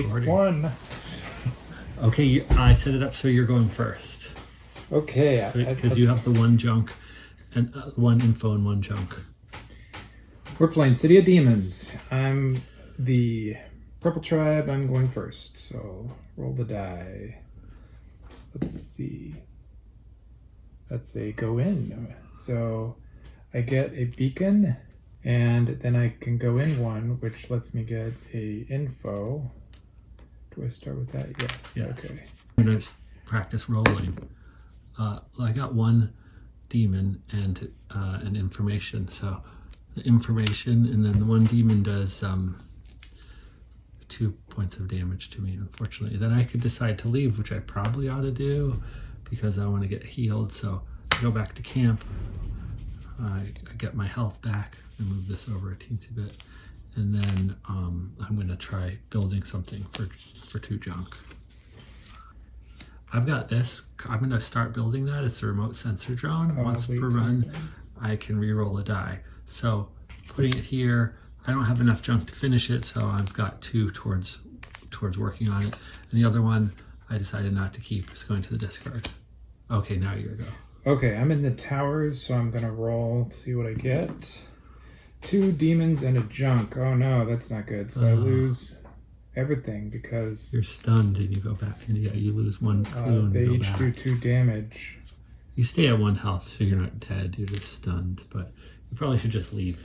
recording. One. Okay, I set it up so you're going first. Okay. Because you have the one junk, and one info and one junk. We're playing City of Demons. I'm the purple tribe. I'm going first. So roll the die. Let's see. That's a go in. So I get a beacon, and then I can go in one, which lets me get a info. Do I start with that? Yes. Okay. I'm going to practice rolling. I got one demon and an information. So the information, and then the one demon does 2 points of damage to me, unfortunately. Then I could decide to leave, which I probably ought to do because I want to get healed. So I go back to camp. I get my health back and move this over a teensy bit. And then I'm going to try building something for 2 junk. I've got this. I'm going to start building that. It's a remote sensor drone. Once per run, I can re-roll a die. So putting it here, I don't have enough junk to finish it, so I've got 2 towards working on it. And the other one, I decided not to keep. It's going to the discard. Okay, now you go. Okay, I'm in the towers, so I'm going to roll to see what I get. 2 demons and a junk. Oh no, that's not good. So I lose everything because you're stunned and you go back and you lose 1 clue. They each do 2 damage. You stay at 1 health, so you're not dead. You're just stunned, but you probably should just leave.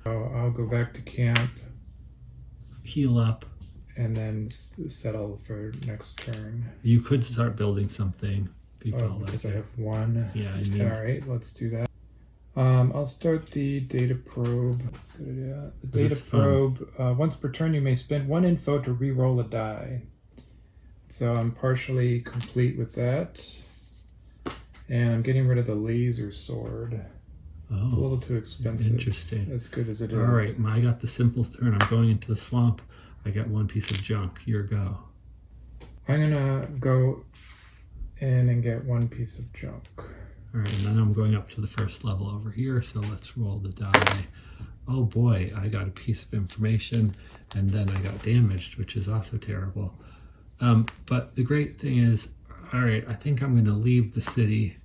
So I'll go back to camp, heal up, and then settle for next turn. You could start building something. Because I have 1. Yeah. All right, let's do that. I'll start the data probe. Let's go to that. The data probe. Once per turn, you may spend 1 info to re-roll a die. So I'm partially complete with that. And I'm getting rid of the laser sword. Oh, it's a little too expensive. Interesting. As good as it is. All right, I got the simple turn. I'm going into the swamp. I got 1 piece of junk. Your go. I'm gonna go in and get 1 piece of junk. All right, and then I'm going up to the first level over here, so let's roll the die. Oh boy, I got a piece of information, and then I got damaged, which is also terrible. But the great thing is, all right, I think I'm going to leave the city,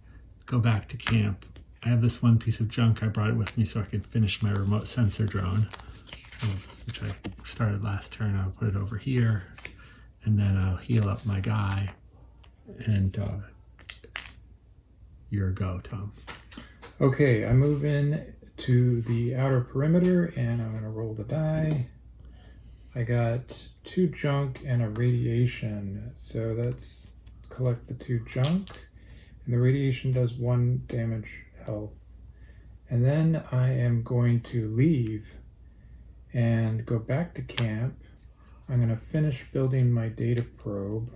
go back to camp. I have this 1 piece of junk. I brought it with me so I can finish my remote sensor drone, which I started last turn. I'll put it over here, and then I'll heal up my guy, and your go, Tom. Okay, I move in to the outer perimeter and I'm going to roll the die. I got 2 junk and a radiation, so let's collect the 2 junk. And the radiation does 1 damage health. And then I am going to leave and go back to camp. I'm going to finish building my data probe.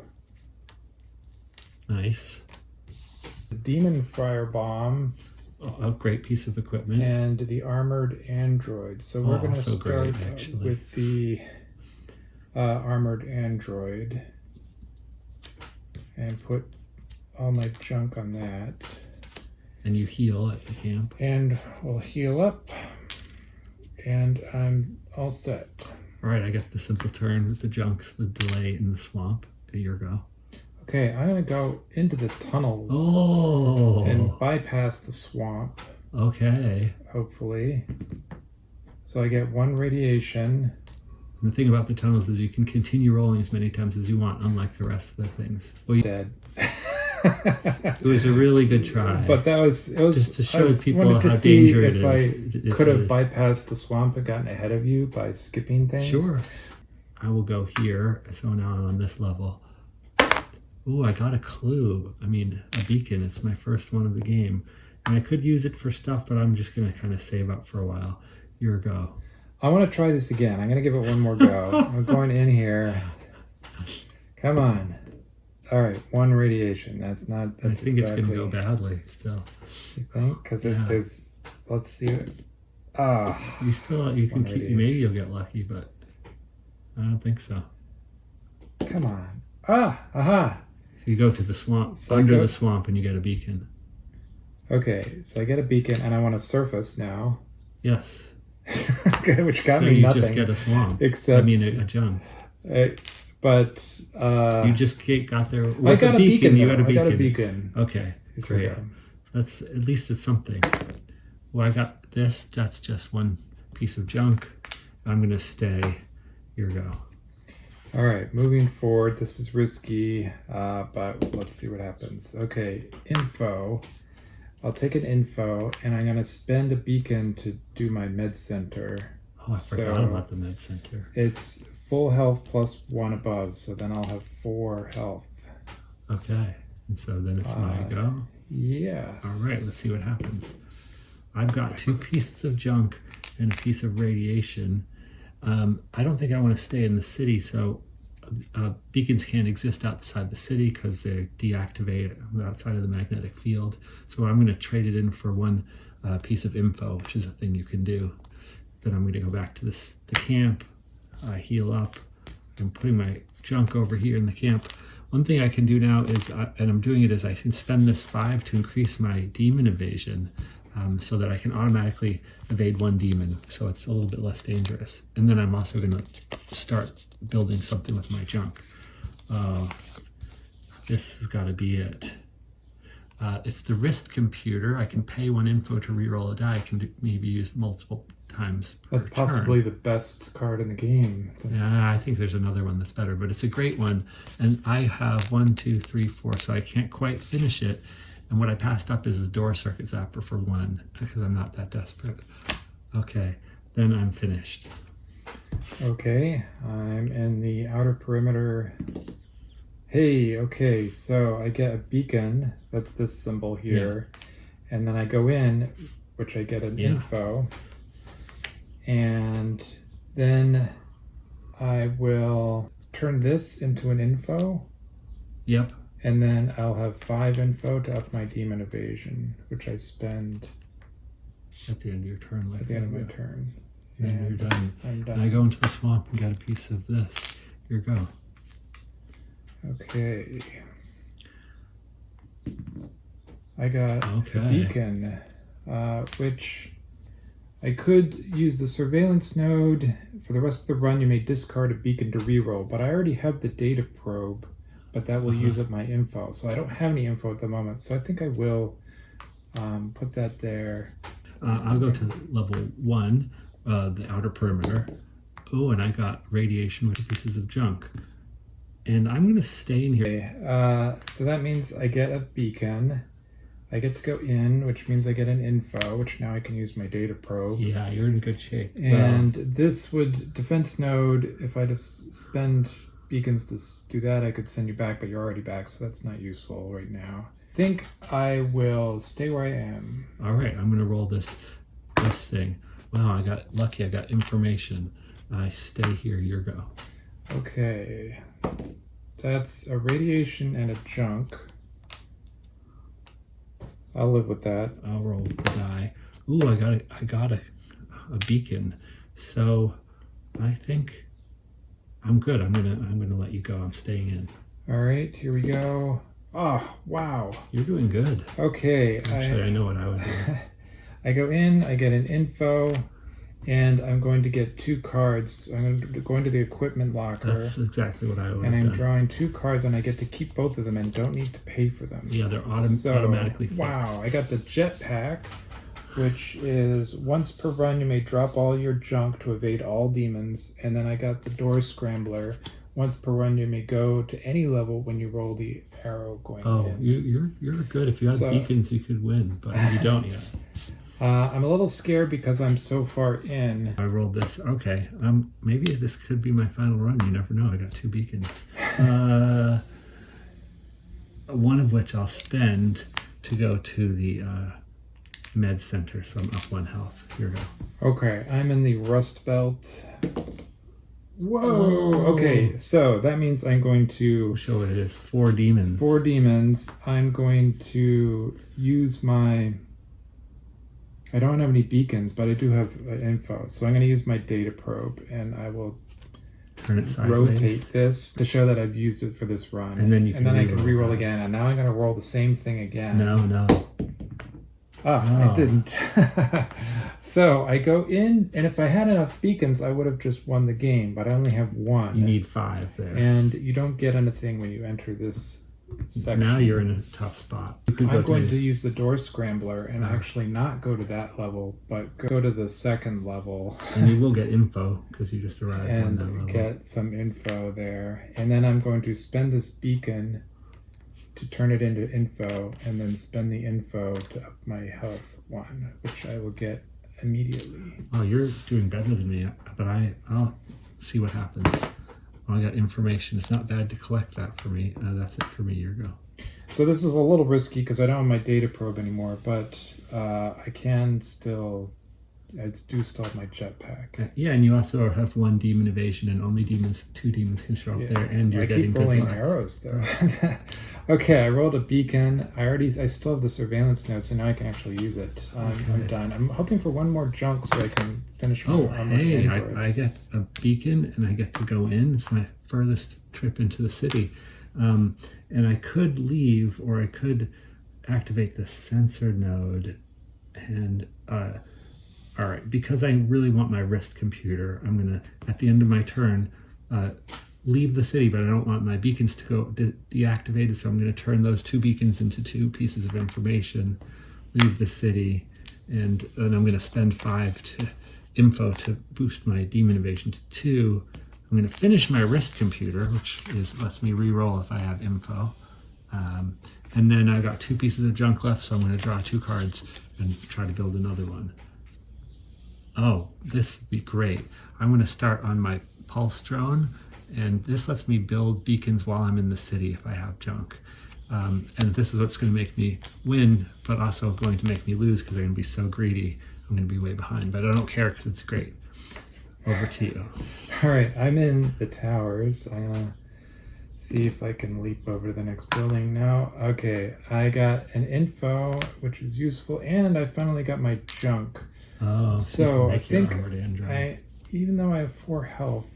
Nice. The demon firebomb. A great piece of equipment. And the armored android. So we're going to start with the armored android and put all my junk on that. And you heal at the camp. And we'll heal up. And I'm all set. All right, I got the simple turn with the junks, the delay in the swamp. A year ago. Okay, I'm going to go into the tunnels and bypass the swamp. Okay. Hopefully. So I get 1 radiation. And the thing about the tunnels is you can continue rolling as many times as you want, unlike the rest of the things. Well, dead. It was a really good try. But it was just to show people how dangerous it is. If I could have bypassed the swamp and gotten ahead of you by skipping things. Sure. I will go here. So now I'm on this level. Ooh, I got a clue. I mean, a beacon. It's my first one of the game. And I could use it for stuff, but I'm just going to kind of save up for a while. Your go. I want to try this again. I'm going to give it 1 more go. I'm going in here. Come on. All right, 1 radiation. That's I think it's going to go badly still. You think? Because there's... Let's see. You can keep... Maybe you'll get lucky, but I don't think so. Come on. Aha. So you go to the swamp, under the swamp, and you get a beacon. Okay, so I get a beacon, and I want to surface now. Yes. Which got me nothing. So you just get a swamp. Except... I mean, a junk. But You just got there with I got a beacon. You got a beacon. I got a beacon. Okay, great. That's at least it's something. Well, I got this. That's just one piece of junk. I'm gonna stay. Here we go. All right, moving forward. This is risky, but let's see what happens. Okay, info. I'll take an info, and I'm gonna spend a beacon to do my med center. Oh, I forgot about the med center. It's full health plus 1 above, so then I'll have 4 health. Okay, and so then it's my go. Yes. All right, let's see what happens. I've got 2 pieces of junk and a piece of radiation. I don't think I want to stay in the city, so beacons can't exist outside the city because they deactivate outside of the magnetic field. So I'm going to trade it in for 1 piece of info, which is a thing you can do. Then I'm going to go back to the camp, heal up. I'm putting my junk over here in the camp. One thing I can do now is, and I'm doing it, is I can spend this 5 to increase my demon evasion. So that I can automatically evade 1 demon, so it's a little bit less dangerous. And then I'm also going to start building something with my junk. This has got to be it. It's the wrist computer. I can pay 1 info to reroll a die. I can maybe use multiple times per That's possibly turn. the best card in the game. Yeah, I think there's another one that's better, but it's a great one. And I have 1, 2, 3, 4, so I can't quite finish it. And what I passed up is the door circuit zapper for 1, because I'm not that desperate. Okay, then I'm finished. Okay, I'm in the outer perimeter. Hey, okay, so I get a beacon, that's this symbol here, and then I go in, which I get an info, and then I will turn this into an info. Yep. And then I'll have 5 info to up my demon evasion, which I spend at the end of your turn. At the end of my turn. And you're done. I'm done. And I go into the swamp and get a piece of this. Here you go. Okay. I got a beacon, which I could use the surveillance node. For the rest of the run, you may discard a beacon to reroll, but I already have the data probe. But that will use up my info. So I don't have any info at the moment. So I think I will put that there. I'll go to level 1, the outer perimeter. Oh, and I got radiation with pieces of junk. And I'm going to stay in here. Okay, so that means I get a beacon. I get to go in, which means I get an info, which now I can use my data probe. Yeah, you're in good shape. And this would, defense node, if I just spend beacons to do that, I could send you back, but you're already back, so that's not useful right now. I think I will stay where I am. All right, I'm going to roll this thing. Wow, I got lucky. I got information. I stay here. Your go. Okay. That's a radiation and a junk. I'll live with that. I'll roll the die. Ooh, I got a beacon. So I think I'm good. I'm gonna let you go. I'm staying in. All right, here we go. Oh, wow. You're doing good. Okay. Actually, I know what I would do. I go in, I get an info, and I'm going to get 2 cards. I'm going to go into the equipment locker. That's exactly what I would And I'm done. drawing 2 cards, and I get to keep both of them and don't need to pay for them. Yeah, they're automatically fixed. Wow, I got the jetpack, which is once per run you may drop all your junk to evade all demons. And then I got the door scrambler. Once per run you may go to any level when you roll the arrow going in. Oh, you're good. If you had beacons, you could win, but you don't yet. I'm a little scared because I'm so far in. I rolled this. Okay, maybe this could be my final run. You never know. I got 2 beacons. One of which I'll spend to go to the med center, so I'm up 1 health. Here we go. Okay, I'm in the Rust Belt. Whoa! Oh. Okay, so that means I'm going to We'll show what it is. 4 demons. 4 demons. I'm going to use my... I don't have any beacons, but I do have info. So I'm going to use my data probe, and I will Turn it sideways. rotate this to show that I've used it for this run. And then I can reroll reroll again. And now I'm going to roll the same thing again. No. I didn't. So I go in, and if I had enough beacons, I would have just won the game, but I only have one. You need 5 there. And you don't get anything when you enter this section. Now you're in a tough spot. I'm going to use the door scrambler and actually not go to that level, but go to the second level. And you will get info because you just arrived on that And level. get some info there. And then I'm going to spend this beacon to turn it into info, and then spend the info to up my health 1, which I will get immediately. Oh, you're doing better than me, but I'll see what happens. I got information. It's not bad to collect that for me. That's it for me. Your go. So this is a little risky because I don't have my data probe anymore, but I can still... I do still have my jetpack. Yeah, and you also have 1 demon evasion, and only 2 demons can show up there, and you're getting keep rolling good luck. arrows though. Okay, I rolled a beacon. I still have the surveillance node, so now I can actually use it. I'm done. I'm hoping for 1 more junk so I can finish my hey, I get a beacon, and I get to go in. It's my furthest trip into the city. And I could leave, or I could activate the sensor node, and all right, because I really want my wrist computer, I'm going to, at the end of my turn, leave the city, but I don't want my beacons to go deactivated, so I'm going to turn those 2 beacons into 2 pieces of information, leave the city, and then I'm going to spend 5 to info to boost my demon evasion to 2. I'm going to finish my wrist computer, which lets me re-roll if I have info. And then I've got 2 pieces of junk left, so I'm going to draw 2 cards and try to build another one. Oh, this would be great. I'm going to start on my pulse drone, and this lets me build beacons while I'm in the city if I have junk. And this is what's going to make me win, but also going to make me lose because I'm going to be so greedy. I'm going to be way behind, but I don't care because it's great. Over to you. All right, I'm in the towers. I'm going to see if I can leap over to the next building now. Okay, I got an info, which is useful, and I finally got my junk. Oh, so I think even though I have 4 health,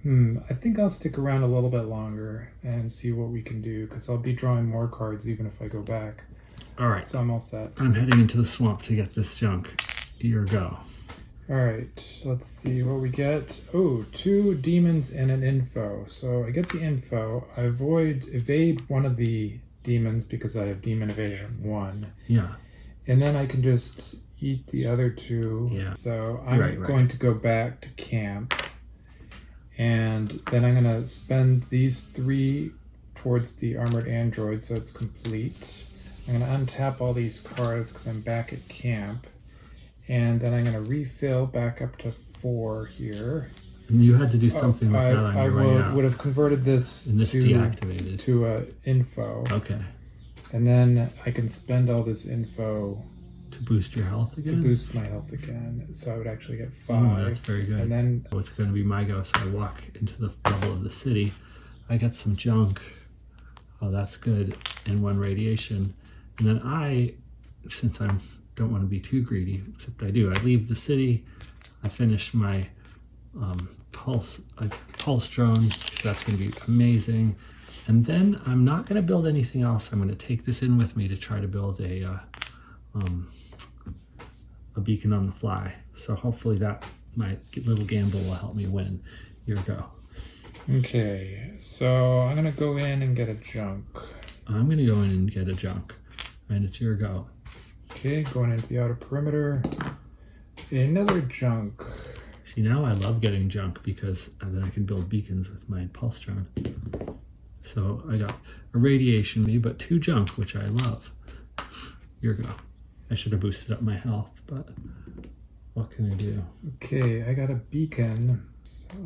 I think I'll stick around a little bit longer and see what we can do, because I'll be drawing more cards even if I go back. All right. So I'm all set. I'm heading into the swamp to get this junk. Your go. All right, let's see what we get. Oh, 2 demons and an info. So I get the info. I evade one of the demons because I have demon evasion 1. Yeah. And then I can just eat the other 2. Yeah. So I'm going to go back to camp, and then I'm going to spend these 3 towards the armored android so it's complete. I'm going to untap all these cards because I'm back at camp, and then I'm going to refill back up to 4 here. And you had to do something with that on your way out. I would have converted this, deactivated to info. Okay. And then I can spend all this info to boost your health again? To boost my health again. So I would actually get 5. Oh, that's very good. And then it's going to be my go. So I walk into the level of the city. I get some junk. Oh, that's good. And 1 radiation. And then since I don't want to be too greedy, except I do, I leave the city. I finish my pulse drone. That's going to be amazing. And then I'm not going to build anything else. I'm going to take this in with me to try to build a beacon on the fly. So hopefully that my little gamble will help me win. Here we go. Okay, so I'm going to go in and get a junk. I'm going to go in and get a junk. And it's your go. Okay, going into the outer perimeter. Another junk. See, now I love getting junk because then I can build beacons with my pulse drone. So I got a radiation, but 2 junk, which I love. Here we go. I should have boosted up my health, but what can I do? Okay, I got a beacon.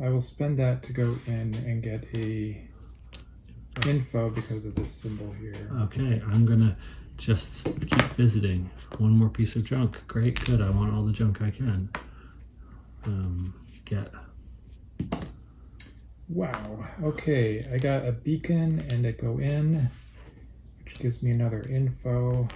I will spend that to go in and get a info because of this symbol here. Okay, I'm gonna just keep visiting. 1 more piece of junk. Great, good. I want all the junk I can get. Wow. Okay, I got a beacon and I go in, which gives me another info.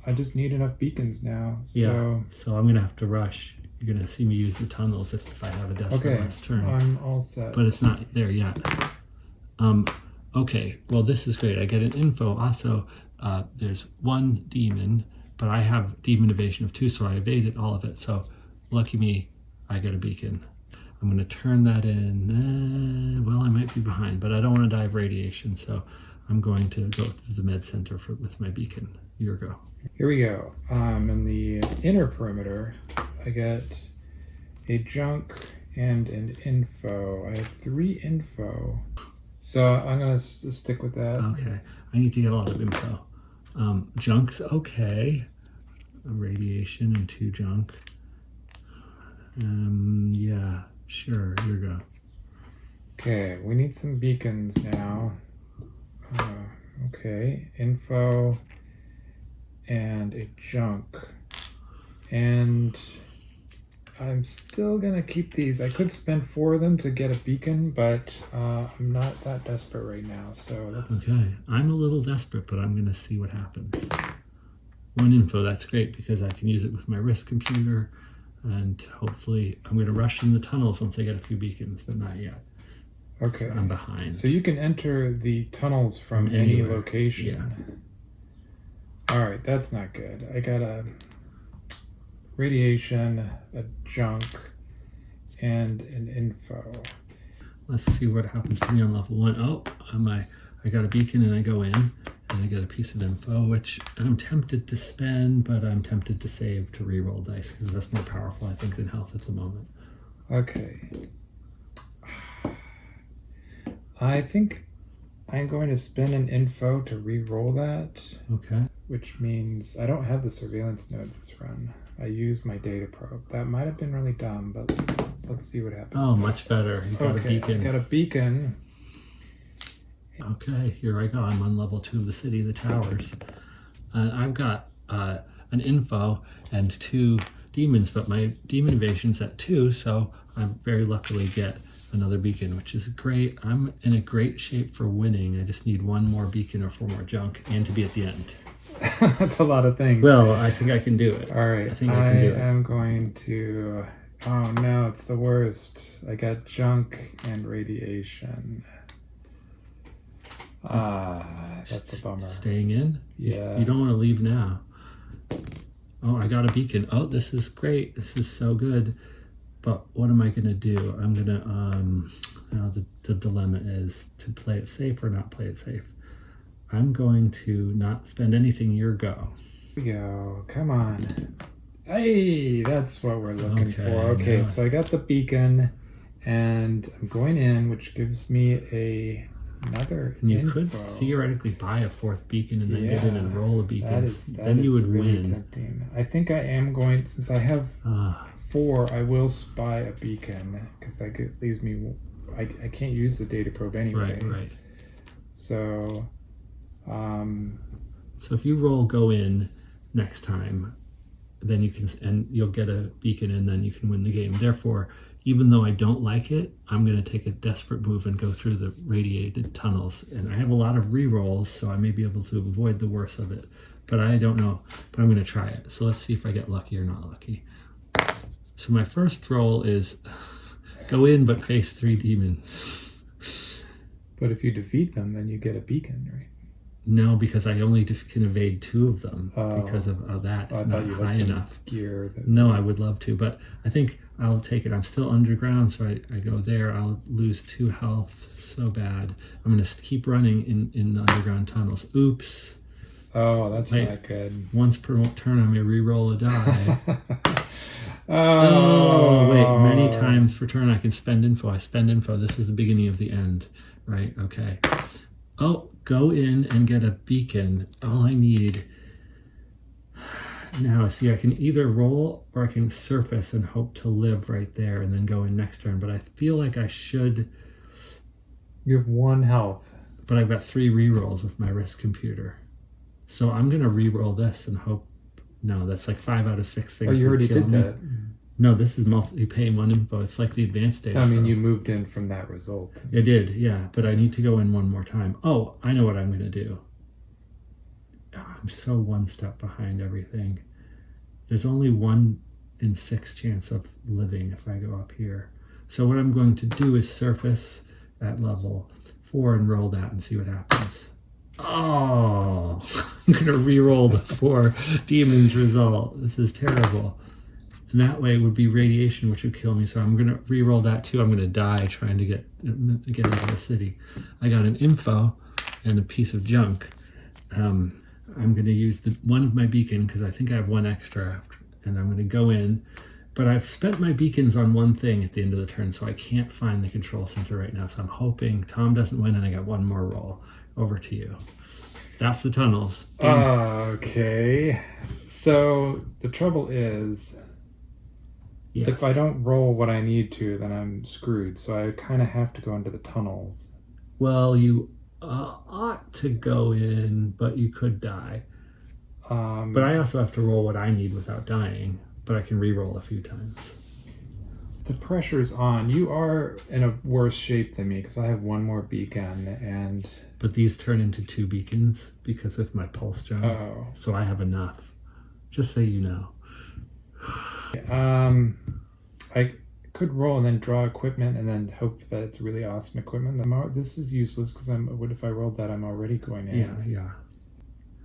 I just need enough beacons now. So. Yeah, so I'm going to have to rush. You're going to see me use the tunnels if I have a desperate last turn. I'm all set. But it's not there yet. Okay, well, this is great. I get an info. Also, there's one demon, but I have demon evasion of 2, so I evaded all of it. So lucky me, I got a beacon. I'm going to turn that in. Well, I might be behind, but I don't want to die of radiation, so I'm going to go to the med center with my beacon. Here we go. Here we go. In the inner perimeter, I got a junk and an info. I have 3 info. So I'm going to stick with that. Okay. I need to get a lot of info. Junk's okay. Radiation and 2 junk. Yeah, sure. Here we go. Okay, we need some beacons now. Okay, info and a junk. And I'm still gonna keep these. I could spend 4 of them to get a beacon, but I'm not that desperate right now, so let's... Okay, I'm a little desperate, but I'm gonna see what happens. 1 info, that's great because I can use it with my wrist computer, and hopefully I'm gonna rush in the tunnels once I get a few beacons, but not yet. Okay. So I'm behind. So you can enter the tunnels from any Anywhere. location. Yeah. All right, that's not good. I got a radiation, a junk, and an info. Let's see what happens to me on level 1. Oh, I got a beacon and I go in and I get a piece of info, which I'm tempted to spend, but I'm tempted to save to reroll dice because that's more powerful, I think, than health at the moment. Okay. I think I'm going to spend an info to re-roll that. Okay. Which means I don't have the surveillance node this run. I used my data probe. That might have been really dumb, but let's see what happens. Oh, much better. You got a beacon. I got a beacon. Okay, here I go. I'm on level 2 of the city, the towers. And I've got an info and 2 demons, but my demon evasion's at 2, so I very luckily get another beacon, which is great. I'm in a great shape for winning. I just need 1 more beacon or 4 more junk and to be at the end. That's a lot of things. Well, I think I can do it. All right, I think I can do it. am going to... Oh no, it's the worst. I got junk and radiation. That's a bummer. Staying in? Yeah. You don't want to leave now. Oh, I got a beacon. Oh, this is great. This is so good. But what am I going to do? I'm going to... now the dilemma is to play it safe or not play it safe. I'm going to not spend anything your go. Here we go. Come on. Hey, that's what we're looking for. Okay, yeah. so I got the beacon, and I'm going in, which gives me another And you info. could theoretically buy a 4th beacon and then get in and roll a beacon. That you is would really win. tempting. I think I am going, since I have 4, I will buy a beacon, because that leaves me, I can't use the data probe anyway. Right. So... so if you roll go in next time, then you can, and you'll get a beacon and then you can win the game. Therefore, even though I don't like it, I'm going to take a desperate move and go through the radiated tunnels. And I have a lot of re-rolls, so I may be able to avoid the worst of it. But I don't know, but I'm going to try it. So let's see if I get lucky or not lucky. So my first roll is go in but face 3 demons. But if you defeat them, then you get a beacon, right? No, because I only just can evade 2 of them because of that. It's not high enough. Gear No, I would love to, but I think I'll take it. I'm still underground, so I go there. I'll lose 2 health so bad. I'm going to keep running in the underground tunnels. Oops. Oh, that's not good. Once per turn, I may re-roll a die. Oh, wait. Many times per turn, I can spend info. I spend info. This is the beginning of the end. Right, okay. Oh, go in and get a beacon. All I need... Now, see, I can either roll or I can surface and hope to live right there and then go in next turn. But I feel like I should... You have 1 health. But I've got 3 re-rolls with my wrist computer. So I'm going to re-roll this and hope... No, that's like 5 out of 6 things. Oh, you already did that. No, this is multi-paying 1 info. It's like the advanced data. I mean, you moved in from that result. I did, yeah. But I need to go in 1 more time. Oh, I know what I'm going to do. I'm so 1 step behind everything. There's only 1 in 6 chance of living if I go up here. So what I'm going to do is surface at level 4 and roll that and see what happens. Oh, I'm going to re-roll the 4 demons result. This is terrible. And that way it would be radiation, which would kill me. So I'm going to re-roll that too. I'm going to die trying to get into the city. I got an info and a piece of junk. I'm going to use one of my beacon because I think I have 1 extra. And I'm going to go in. But I've spent my beacons on one thing at the end of the turn, so I can't find the control center right now. So I'm hoping Tom doesn't win and I got 1 more roll. Over to you. That's the tunnels. Okay. So the trouble is, Yes. if I don't roll what I need to, then I'm screwed. So I kind of have to go into the tunnels. Well, you ought to go in, but you could die. But I also have to roll what I need without dying. But I can re-roll a few times. The pressure's on. You are in a worse shape than me because I have 1 more beacon and... But these turn into 2 beacons because of my pulse jump. Oh. So I have enough. Just so you know. I could roll and then draw equipment and then hope that it's really awesome equipment. This is useless because what if I rolled that? I'm already going in. Yeah.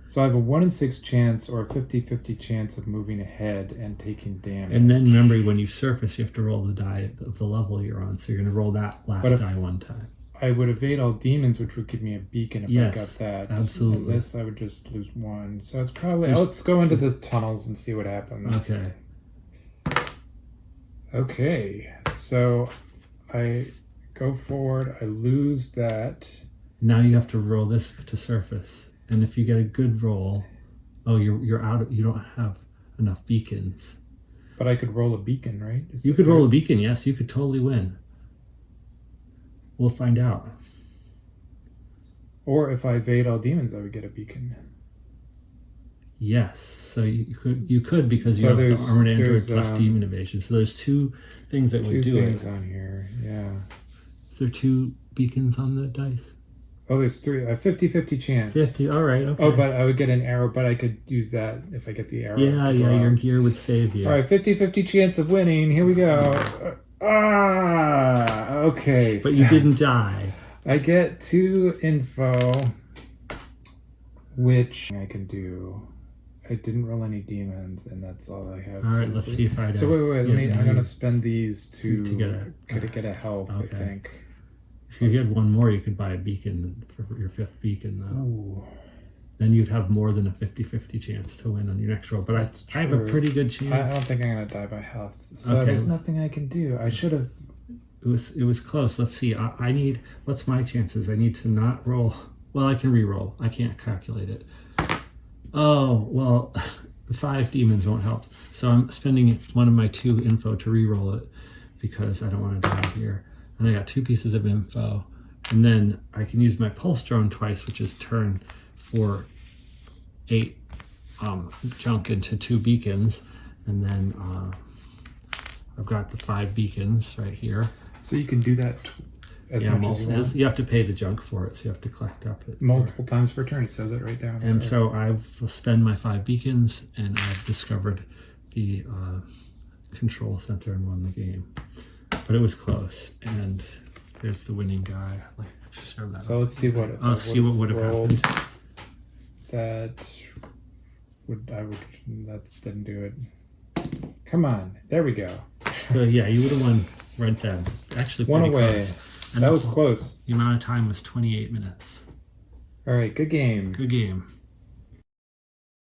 So I have a 1 in 6 chance or a 50-50 chance of moving ahead and taking damage. And then remember, when you surface, you have to roll the die of the level you're on. So you're going to roll that last die 1 time. I would evade all demons, which would give me a beacon if I got that. Absolutely. And this, I would just lose 1. So it's probably... let's go into the tunnels and see what happens. Okay. Okay. So I go forward. I lose that. Now you have to roll this to surface. And if you get a good roll, you're out. You don't have enough beacons. But I could roll a beacon, right? You could roll a beacon, yes. You could totally win. We'll find out. Or if I evade all demons, I would get a beacon. Yes. So you could because you have the armored android plus demon evasion. So there's 2 things that would do it. 2 things on here, yeah. Is there 2 beacons on the dice? Oh, there's 3. A 50-50 chance. 50. All right. Okay. Oh, but I would get an arrow, but I could use that if I get the arrow. Yeah. Your gear would save you. All right, 50-50 chance of winning. Here we go. Okay. But you didn't die. I get 2 info, which I can do. I didn't roll any demons, and that's all I have. All right, let's see if I do. So wait. I'm gonna spend these to get a health. Okay. I think. If you had 1 more, you could buy a beacon for your 5th beacon, though. Ooh. Then you'd have more than a 50-50 chance to win on your next roll. But I have a pretty good chance. I don't think I'm gonna die by health. So there's nothing I can do. I should have. It was close. Let's see. I need. What's my chances? I need to not roll. Well, I can re-roll. I can't calculate it. Oh well, 5 demons won't help. So I'm spending 1 of my 2 info to re-roll it because I don't want to die here. And I got 2 pieces of info, and then I can use my pulse drone twice, which is turn for 8 junk into 2 beacons, and then I've got the 5 beacons right here. So you can do that as much as you want. You have to pay the junk for it, so you have to collect up it multiple times per turn. It says it right down. And so I've spent my 5 beacons, and I've discovered the control center and won the game. But it was close, and there's the winning guy. So let's see what. Let's see what would have happened. That didn't do it. Come on, there we go. So yeah, you would have won right then. Actually, one pretty away. Close. And that was close. The amount of time was 28 minutes. All right, good game. Good game.